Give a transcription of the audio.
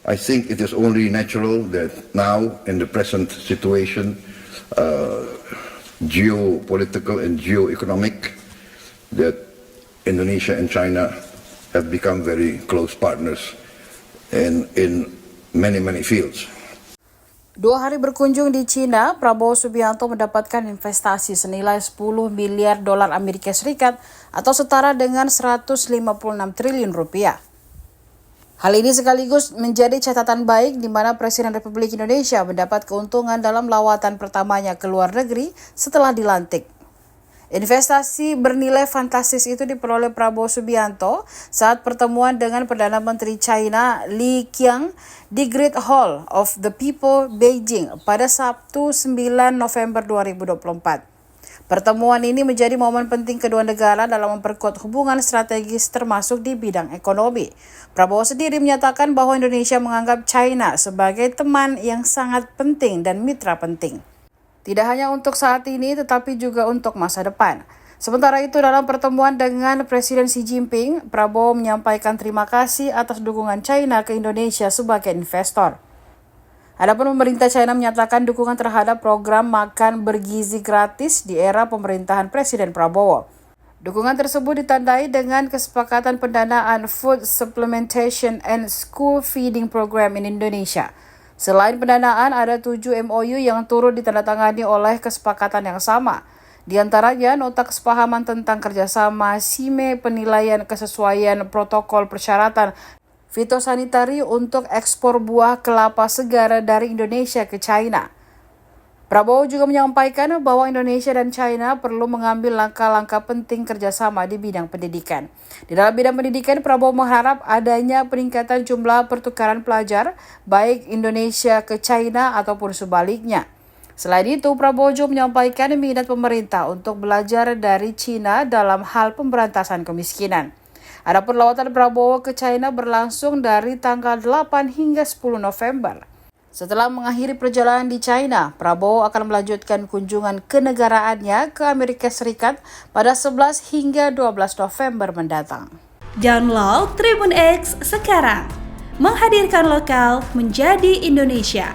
I think it is only natural that now, in the present situation, geopolitical and geoeconomic, that Indonesia and China have become very close partners in many fields. 2 hari berkunjung di China, Prabowo Subianto mendapatkan investasi senilai 10 miliar dolar Amerika Serikat atau setara dengan 156 triliun rupiah. Hal ini sekaligus menjadi catatan baik di mana Presiden Republik Indonesia mendapat keuntungan dalam lawatan pertamanya ke luar negeri setelah dilantik. Investasi bernilai fantastis itu diperoleh Prabowo Subianto saat pertemuan dengan Perdana Menteri China Li Qiang di Great Hall of the People, Beijing pada Sabtu 9 November 2024. Pertemuan ini menjadi momen penting kedua negara dalam memperkuat hubungan strategis termasuk di bidang ekonomi. Prabowo sendiri menyatakan bahwa Indonesia menganggap China sebagai teman yang sangat penting dan mitra penting. Tidak hanya untuk saat ini, tetapi juga untuk masa depan. Sementara itu, dalam pertemuan dengan Presiden Xi Jinping, Prabowo menyampaikan terima kasih atas dukungan China ke Indonesia sebagai investor. Adapun pemerintah China menyatakan dukungan terhadap program makan bergizi gratis di era pemerintahan Presiden Prabowo. Dukungan tersebut ditandai dengan kesepakatan pendanaan Food Supplementation and School Feeding Program in Indonesia. Selain pendanaan, ada 7 MOU yang turut ditandatangani oleh kesepakatan yang sama. Di antaranya, nota kesepahaman tentang kerjasama SIME penilaian kesesuaian protokol persyaratan fitosanitari untuk ekspor buah kelapa segar dari Indonesia ke China. Prabowo juga menyampaikan bahwa Indonesia dan China perlu mengambil langkah-langkah penting kerjasama di bidang pendidikan. Di dalam bidang pendidikan, Prabowo mengharap adanya peningkatan jumlah pertukaran pelajar, baik Indonesia ke China ataupun sebaliknya. Selain itu, Prabowo juga menyampaikan minat pemerintah untuk belajar dari China dalam hal pemberantasan kemiskinan. Adapun lawatan Prabowo ke China berlangsung dari tanggal 8 hingga 10 November. Setelah mengakhiri perjalanan di China, Prabowo akan melanjutkan kunjungan kenegaraannya ke Amerika Serikat pada 11 hingga 12 November mendatang. Download Tribun X sekarang, menghadirkan lokal menjadi Indonesia.